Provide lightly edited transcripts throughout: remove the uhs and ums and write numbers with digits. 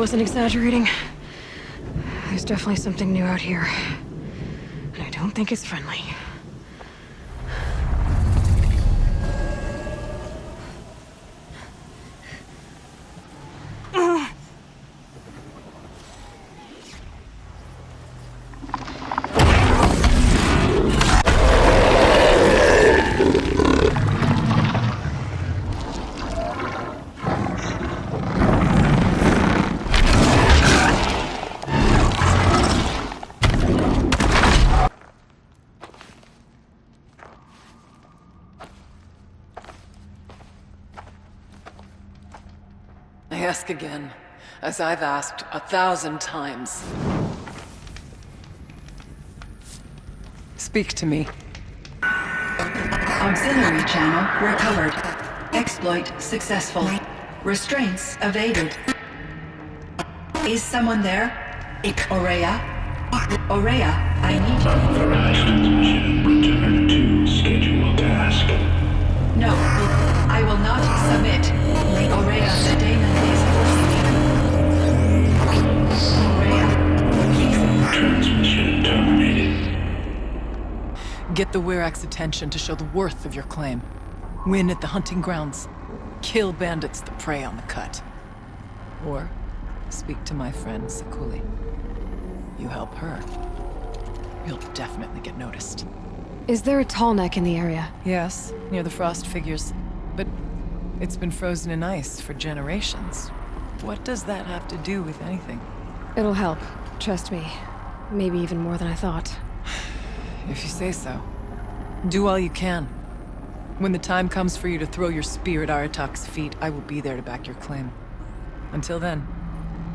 wasn't exaggerating. There's definitely something new out here. And I don't think it's friendly. I ask again, as I've asked 1,000 times. Speak to me. Auxiliary channel recovered. Exploit successful. Restraints evaded. Is someone there? Aurea? Aurea, I need you. Authorized transmission. Return to scheduled task. No, I will not submit. Aurea, the daemon is forcing me. Aurea, Transmission terminated. Get the Werax's attention to show the worth of your claim. Win at the hunting grounds. Kill bandits that prey on the cut. Or speak to my friend Sakuli. You help her, you'll definitely get noticed. Is there a tall neck in the area? Yes, near the frost figures. But it's been frozen in ice for generations. What does that have to do with anything? It'll help. Trust me. Maybe even more than I thought. If you say so. Do all you can. When the time comes for you to throw your spear at Aratak's feet, I will be there to back your claim. Until then,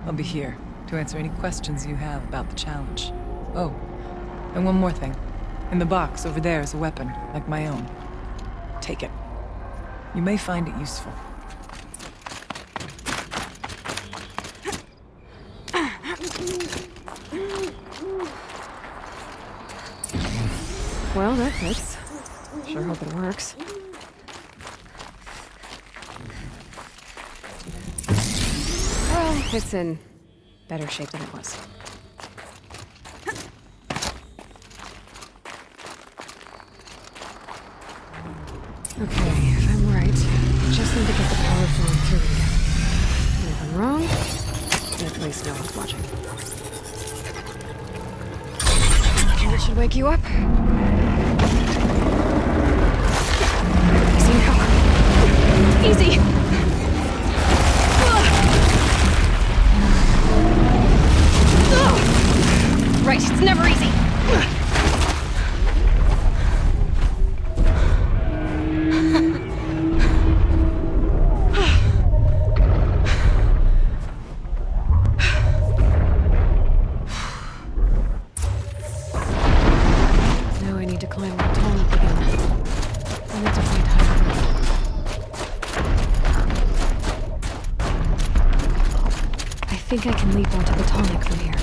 I'll be here to answer any questions you have about the challenge. Oh, and one more thing. In the box over there is a weapon, like my own. Take it. You may find it useful. Well, that fits. Sure hope it works. Well, it's in better shape than it was. Okay, if I'm right, I just need to get the power flowing through here. And if I'm wrong, then at least no one's watching. Okay, that should wake you up. Easy now. Easy! Right, it's never easy. Now I need to climb the tunnel again. I need to find higher. I think I can leap onto the tonic from here.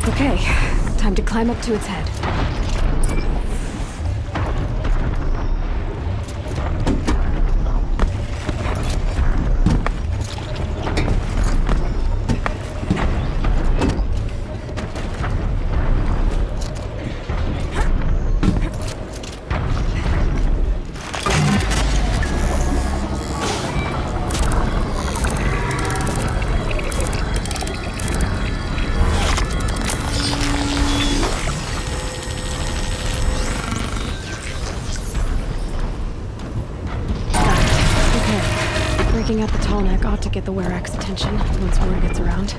Okay, time to climb up to its head. Breaking out the tall neck ought to get the Werax's attention once word gets around.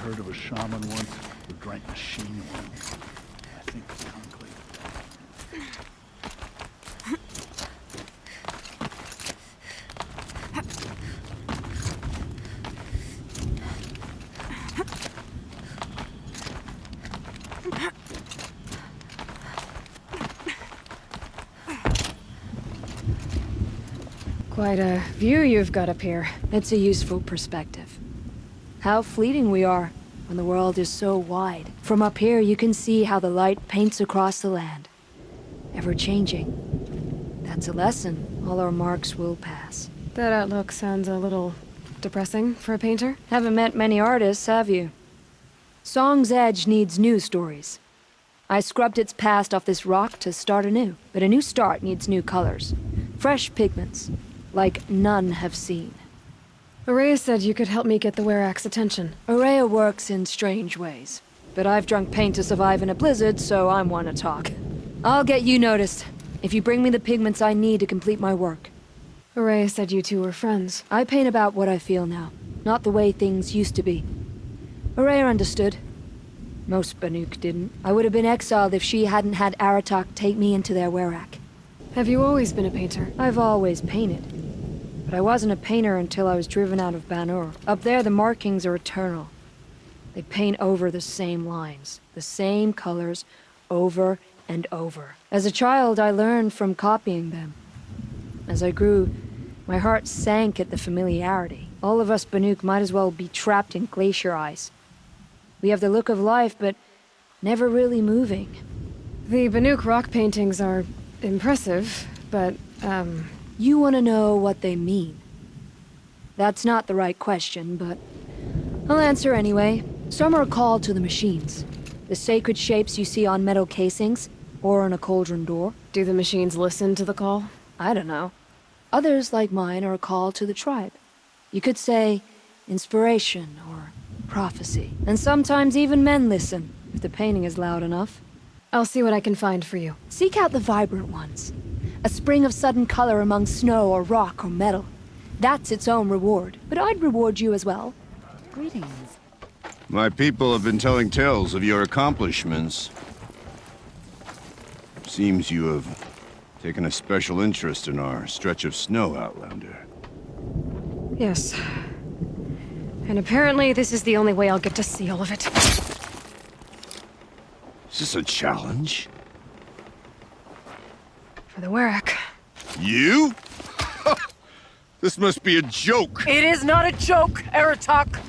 heard of a shaman once who drank machine oil. I think conclave. Quite a view you've got up here. It's a useful perspective. How fleeting we are when the world is so wide. From up here, you can see how the light paints across the land. Ever changing. That's a lesson. All our marks will pass. That outlook sounds a little depressing for a painter. Haven't met many artists, have you? Song's Edge needs new stories. I scrubbed its past off this rock to start anew, but a new start needs new colors. Fresh pigments, like none have seen. Araya said you could help me get the Werak's attention. Araya works in strange ways, but I've drunk paint to survive in a blizzard, so I'm one to talk. I'll get you noticed, if you bring me the pigments I need to complete my work. Araya said you two were friends. I paint about what I feel now, not the way things used to be. Araya understood. Most Banuk didn't. I would have been exiled if she hadn't had Aratak take me into their Werak. Have you always been a painter? I've always painted. But I wasn't a painter until I was driven out of Banur. Up there, the markings are eternal. They paint over the same lines, the same colors, over and over. As a child, I learned from copying them. As I grew, my heart sank at the familiarity. All of us Banuk might as well be trapped in glacier ice. We have the look of life, but never really moving. The Banuk rock paintings are impressive, but, You want to know what they mean. That's not the right question, but I'll answer anyway. Some are called to the machines. The sacred shapes you see on metal casings, or on a cauldron door. Do the machines listen to the call? I don't know. Others, like mine, are called to the tribe. You could say inspiration or prophecy. And sometimes even men listen, if the painting is loud enough. I'll see what I can find for you. Seek out the vibrant ones. A spring of sudden color among snow or rock or metal. That's its own reward. But I'd reward you as well. Greetings. My people have been telling tales of your accomplishments. Seems you have taken a special interest in our stretch of snow, Outlander. Yes. And apparently this is the only way I'll get to see all of it. Is this a challenge? For the Werak. You? This must be a joke. It is not a joke, Aratak!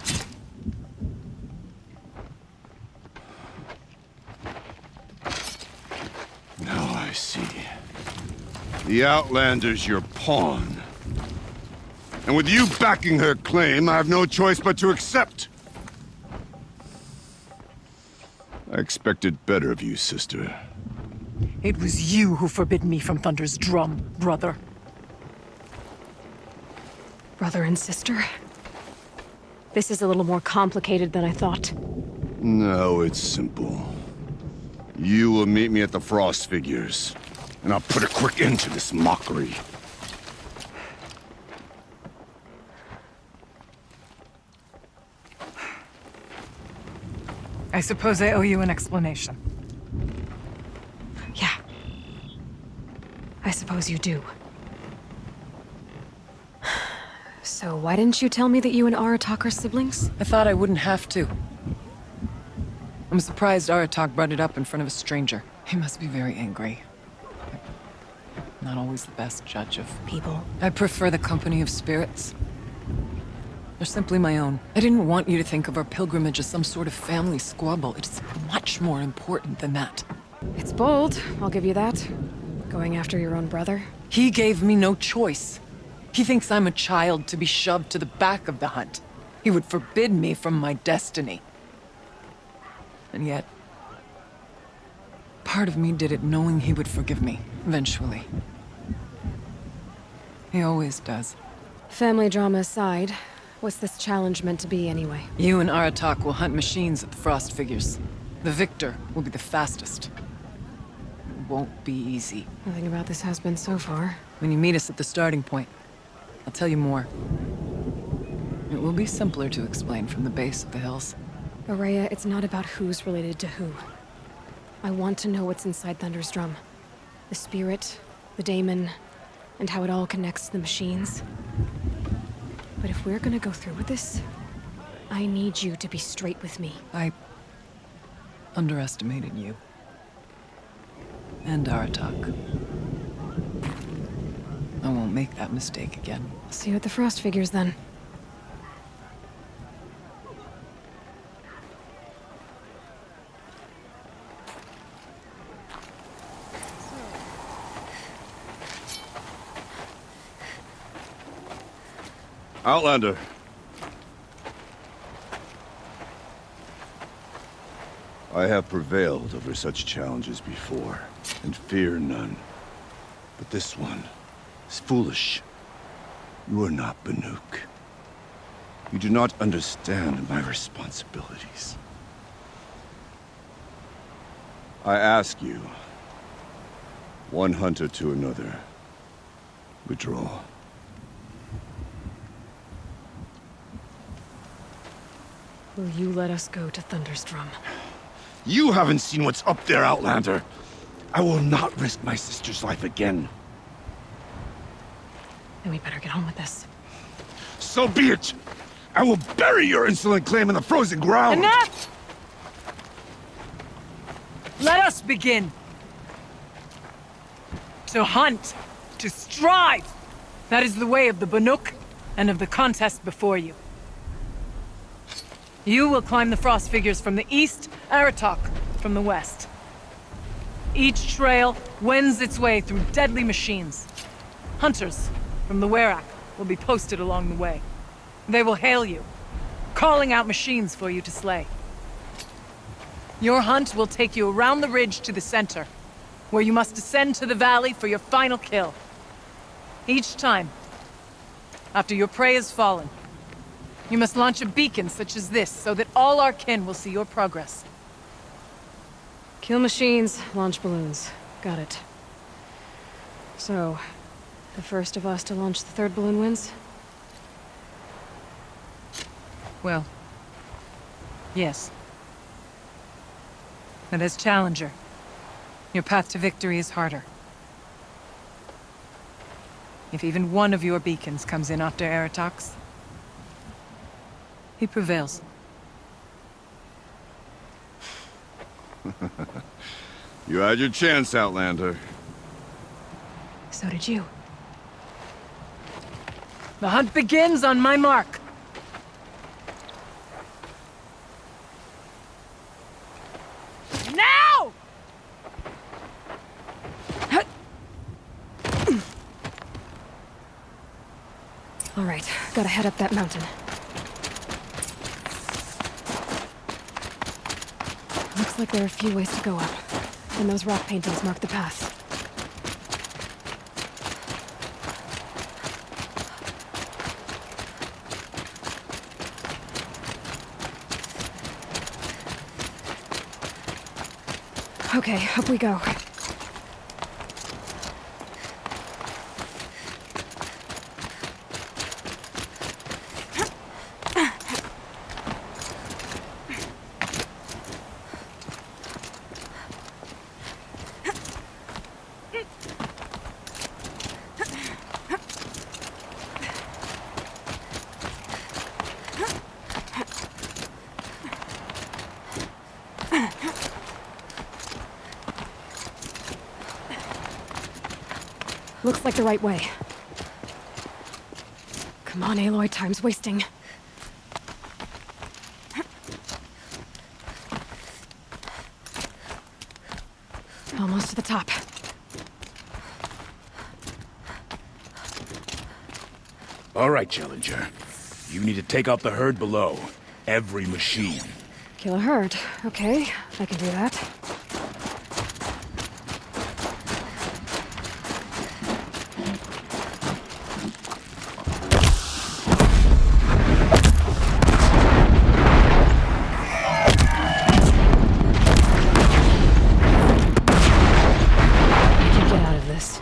Now I see. The Outlander's your pawn. And with you backing her claim, I have no choice but to accept. I expected better of you, sister. It was you who forbid me from Thunder's drum, brother. Brother and sister? This is a little more complicated than I thought. No, it's simple. You will meet me at the Frost Figures, and I'll put a quick end to this mockery. I suppose I owe you an explanation. Yeah. I suppose you do. So why didn't you tell me that you and Aratak are siblings? I thought I wouldn't have to. I'm surprised Aratak brought it up in front of a stranger. He must be very angry. Not always the best judge of People. I prefer the company of spirits. They're simply my own. I didn't want you to think of our pilgrimage as some sort of family squabble. It's much more important than that. It's bold, I'll give you that. Going after your own brother. He gave me no choice. He thinks I'm a child to be shoved to the back of the hunt. He would forbid me from my destiny. And yet, part of me did it knowing he would forgive me, eventually. He always does. Family drama aside, what's this challenge meant to be anyway? You and Aratak will hunt machines at the Frost Figures. The victor will be the fastest. It won't be easy. Nothing about this has been so far. When you meet us at the starting point, I'll tell you more. It will be simpler to explain from the base of the hills. Araya, it's not about who's related to who. I want to know what's inside Thunder's drum. The spirit, the daemon, and how it all connects to the machines. But if we're gonna go through with this, I need you to be straight with me. I underestimated you. And Aratak. I won't make that mistake again. See you at the Frost figures then. Outlander. I have prevailed over such challenges before, and fear none. But this one is foolish. You are not Banuk. You do not understand my responsibilities. I ask you, one hunter to another, withdraw. Will you let us go to Thunder's drum? You haven't seen what's up there, Outlander. I will not risk my sister's life again. Then we better get on with this. So be it! I will bury your insolent claim in the frozen ground! Enough! Let us begin! To hunt, to strive! That is the way of the Banuk, and of the contest before you. You will climb the frost figures from the east, Aratak from the west. Each trail wends its way through deadly machines. Hunters from the Werak will be posted along the way. They will hail you, calling out machines for you to slay. Your hunt will take you around the ridge to the center, where you must descend to the valley for your final kill. Each time, after your prey has fallen, you must launch a beacon such as this, so that all our kin will see your progress. Kill machines, launch balloons. Got it. So, the first of us to launch the third balloon wins? Well, yes. But as challenger, your path to victory is harder. If even one of your beacons comes in after Aratak's, he prevails. You had your chance, Outlander. So did you. The hunt begins on my mark. Now! All right, gotta head up that mountain. Looks like there are a few ways to go up, and those rock paintings mark the path. Okay, up we go. Looks like the right way. Come on, Aloy, time's wasting. Almost to the top. All right, Challenger. You need to take out the herd below. Every machine. Kill a herd. Okay, I can do that. I can get out of this.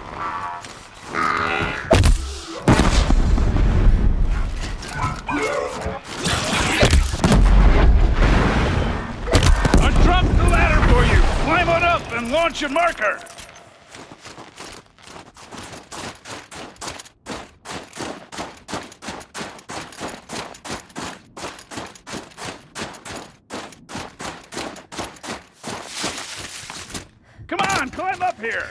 and launch your marker! Come on, climb up here!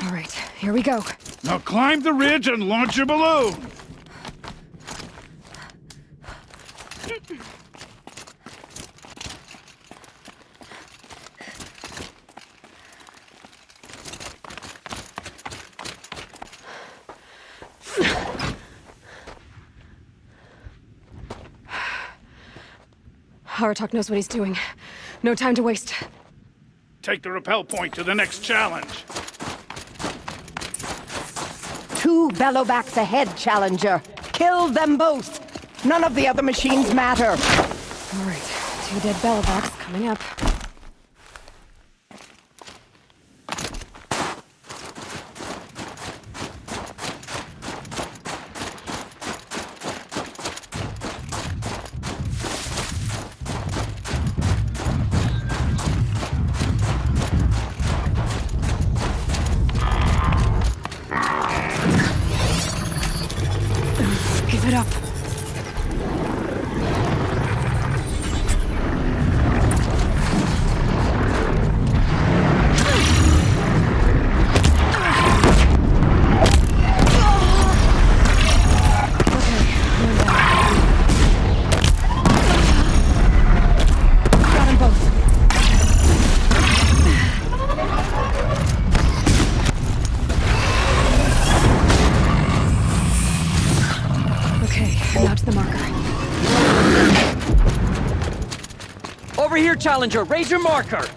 All right, here we go. Now climb the ridge and launch your balloon! Aratak knows what he's doing. No time to waste. Take the rappel point to the next challenge. 2 bellowbacks ahead, Challenger. Kill them both. None of the other machines matter. All right, 2 dead bellowbacks coming up. Give it up. Now to the marker. Over here, Challenger! Raise your marker!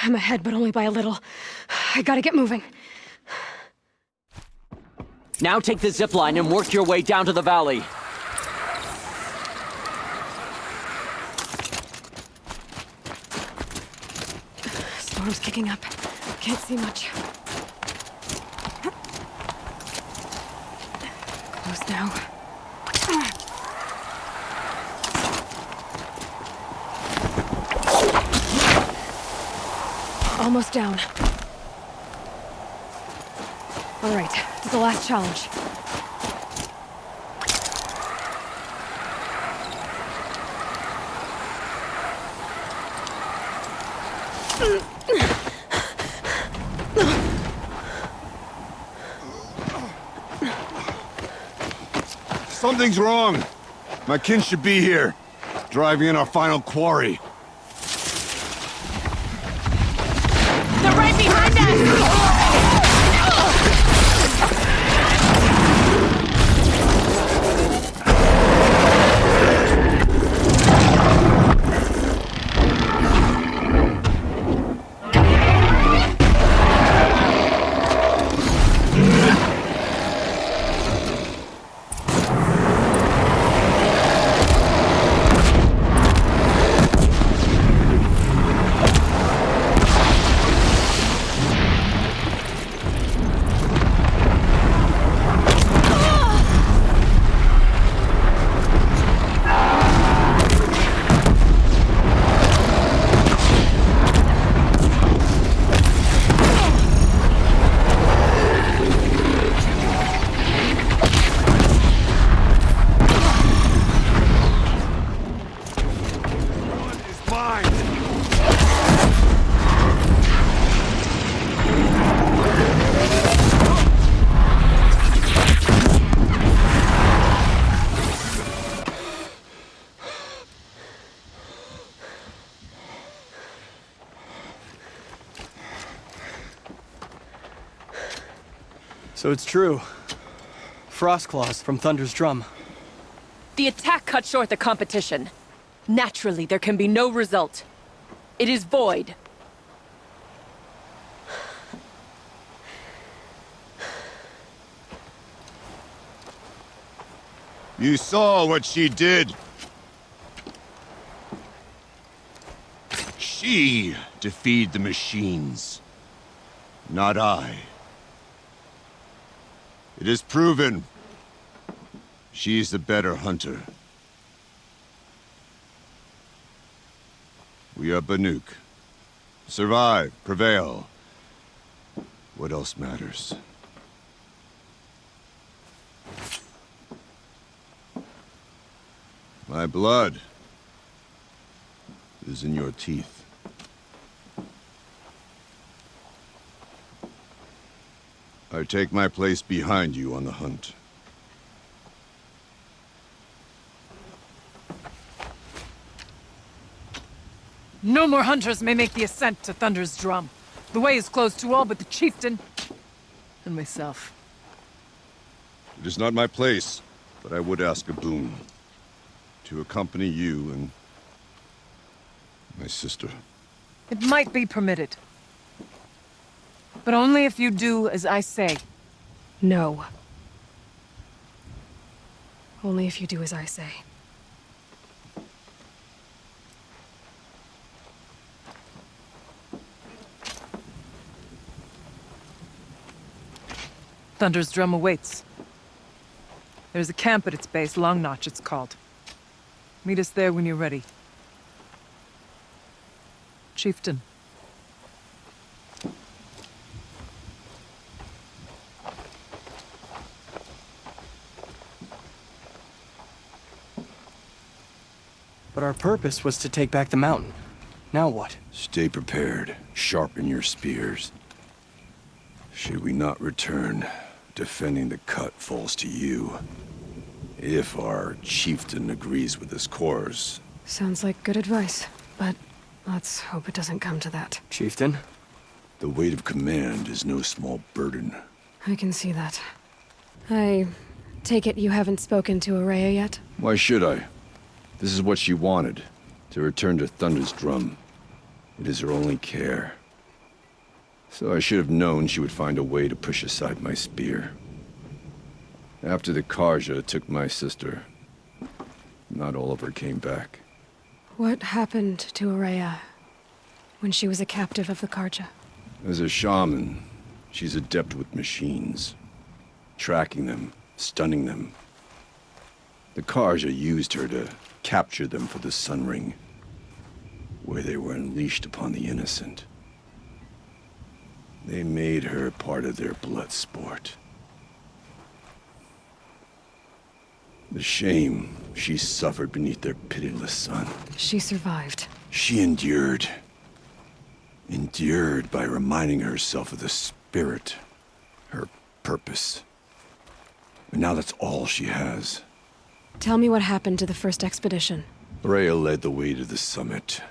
I'm ahead, but only by a little. I gotta get moving. Now take the zip line and work your way down to the valley. Storm's kicking up. Can't see much. Close now. Almost down. All right, to the last challenge. Something's wrong. My kin should be here, driving in our final quarry. They're right behind us! So it's true. Frost claws from Thunder's drum. The attack cut short the competition. Naturally, there can be no result. It is void. You saw what she did. She defeated the machines, not I. It is proven. She is the better hunter. We are Banuk. Survive, prevail. What else matters? My blood is in your teeth. I take my place behind you on the hunt. No more hunters may make the ascent to Thunder's Drum. The way is closed to all but the chieftain and myself. It is not my place, but I would ask a boon. To accompany you and my sister. It might be permitted. But only if you do as I say. No. Only if you do as I say. Thunder's Drum awaits. There's a camp at its base, Long Notch it's called. Meet us there when you're ready. Chieftain. But our purpose was to take back the mountain. Now what? Stay prepared. Sharpen your spears. Should we not return, defending the cut falls to you. If our chieftain agrees with this course. Sounds like good advice, but let's hope it doesn't come to that. Chieftain? The weight of command is no small burden. I can see that. I take it you haven't spoken to Araya yet? Why should I? This is what she wanted, to return to Thunder's Drum. It is her only care. So I should have known she would find a way to push aside my spear. After the Karja took my sister, not all of her came back. What happened to Araya when she was a captive of the Karja? As a shaman, she's adept with machines. Tracking them, stunning them. The Karja used her to capture them for the Sun Ring, where they were unleashed upon the innocent. They made her part of their blood sport. The shame she suffered beneath their pitiless sun. She survived. She endured. Endured by reminding herself of the spirit, her purpose. And now that's all she has. Tell me what happened to the first expedition. Rhea led the way to the summit,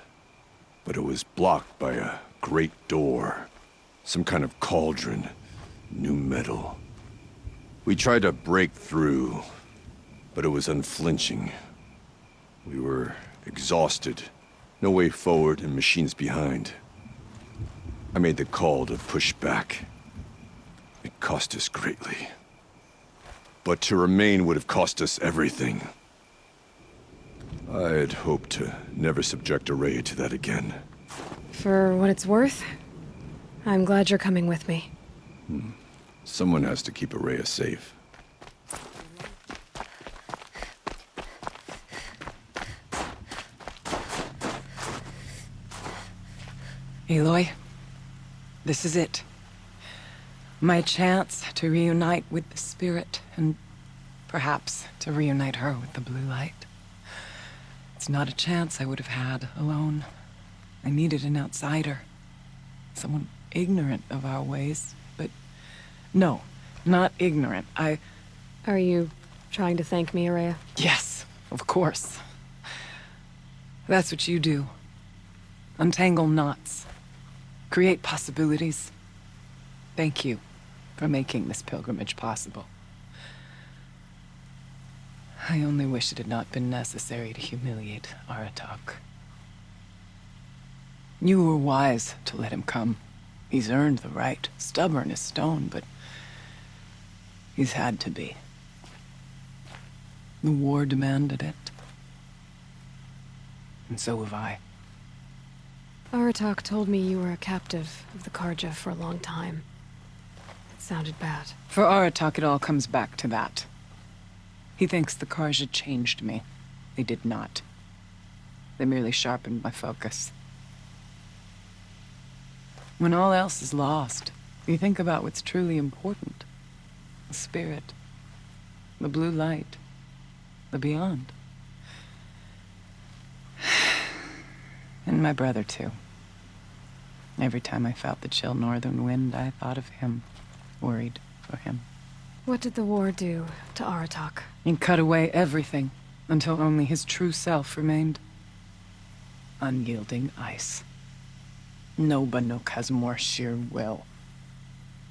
but it was blocked by a great door. Some kind of cauldron, new metal. We tried to break through, but it was unflinching. We were exhausted, no way forward and machines behind. I made the call to push back. It cost us greatly. But to remain would have cost us everything. I had hoped to never subject Araya to that again. For what it's worth, I'm glad you're coming with me. Someone has to keep Araya safe. Aloy, this is it. My chance to reunite with the spirit, and perhaps to reunite her with the blue light. It's not a chance I would have had alone. I needed an outsider. Someone ignorant of our ways, but no, not ignorant. Are you trying to thank me, Araya? Yes, of course. That's what you do. Untangle knots. Create possibilities. Thank you for making this pilgrimage possible. I only wish it had not been necessary to humiliate Aratak. You were wise to let him come. He's earned the right. Stubborn as stone, but he's had to be. The war demanded it. And so have I. Aratak told me you were a captive of the Karja for a long time. It sounded bad. For Aratak, it all comes back to that. He thinks the Karja changed me. They did not. They merely sharpened my focus. When all else is lost, you think about what's truly important. The spirit. The blue light. The beyond. And my brother, too. Every time I felt the chill northern wind, I thought of him. Worried for him. What did the war do to Aratak? It cut away everything, until only his true self remained. Unyielding ice. No Banuk has more sheer will.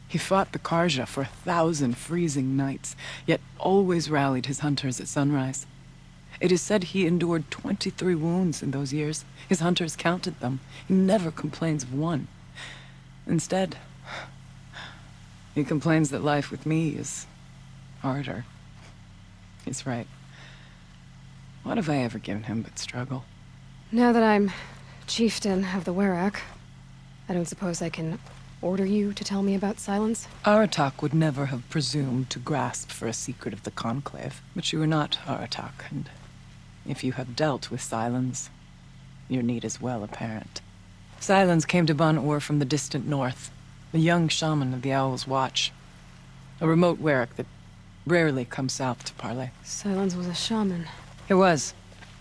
He fought the Karja for 1,000 freezing nights, yet always rallied his hunters at sunrise. It is said he endured 23 wounds in those years. His hunters counted them. He never complains of one. Instead, he complains that life with me is harder. He's right. What have I ever given him but struggle? Now that I'm chieftain of the Werak, I don't suppose I can order you to tell me about Silence? Aratak would never have presumed to grasp for a secret of the Conclave. But you are not Aratak, and if you have dealt with Silence, your need is well apparent. Silence came to Ban-Ur from the distant north, a young shaman of the Owl's Watch. A remote Werak that rarely comes south to parley. Silence was a shaman. He was.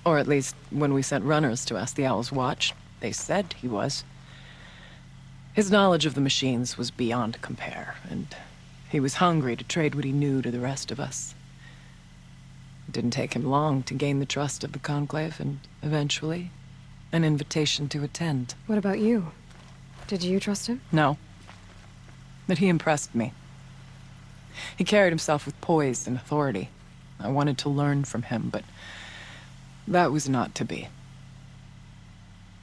Or at least, when we sent runners to ask the Owl's Watch, they said he was. His knowledge of the machines was beyond compare, and he was hungry to trade what he knew to the rest of us. It didn't take him long to gain the trust of the Conclave, and eventually, an invitation to attend. What about you? Did you trust him? No. But he impressed me. He carried himself with poise and authority. I wanted to learn from him, but that was not to be.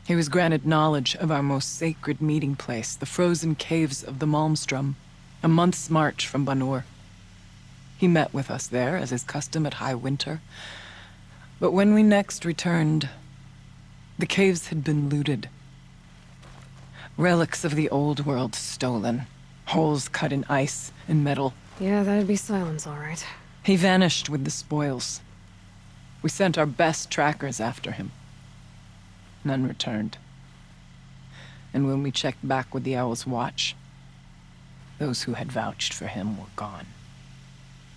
He was granted knowledge of our most sacred meeting place, the frozen caves of the Malmstrom, a month's march from Ban-Ur. He met with us there, as is custom at high winter. But when we next returned, the caves had been looted. Relics of the old world stolen. Holes cut in ice and metal. Yeah, that'd be Silence, all right. He vanished with the spoils. We sent our best trackers after him. None returned. And when we checked back with the Owl's Watch, those who had vouched for him were gone.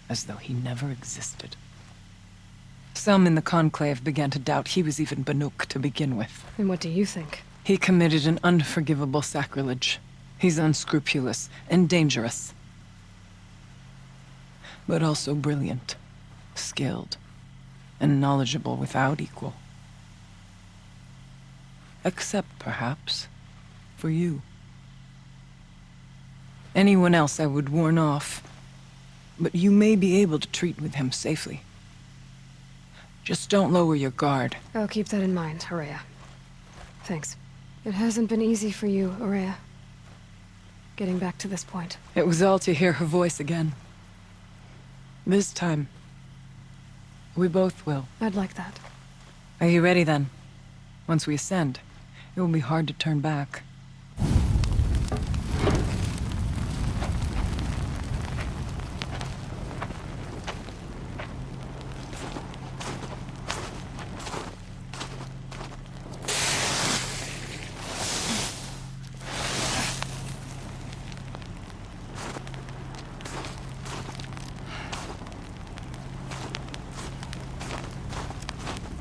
As though he never existed. Some in the Conclave began to doubt he was even Banuk to begin with. And what do you think? He committed an unforgivable sacrilege. He's unscrupulous and dangerous. But also brilliant, skilled, and knowledgeable without equal. Except, perhaps, for you. Anyone else I would warn off, but you may be able to treat with him safely. Just don't lower your guard. I'll keep that in mind, Aurea. Thanks. It hasn't been easy for you, Aurea. Getting back to this point. It was all to hear her voice again. This time, we both will. I'd like that. Are you ready then? Once we ascend, it will be hard to turn back.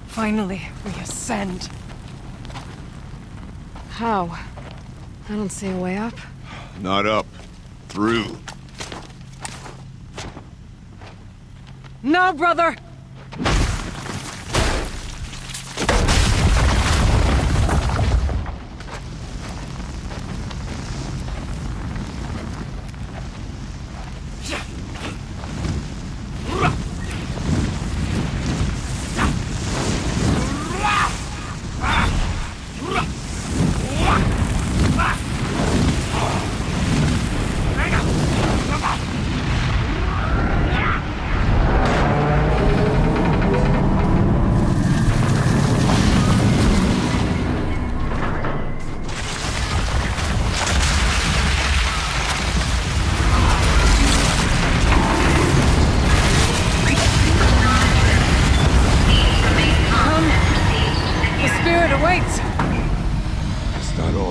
Finally, we ascend. How? I don't see a way up. Not up. Through. No, brother!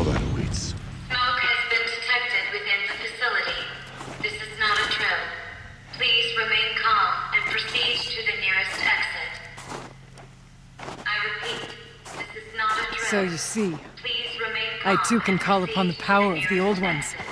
all that awaits. Smoke has been detected within the facility. This is not a drill. Please remain calm and proceed to the nearest exit. I repeat, this is not a drill. So you see, Please remain I calm too can and call upon the proceed to power of the nearest Old Ones. exit.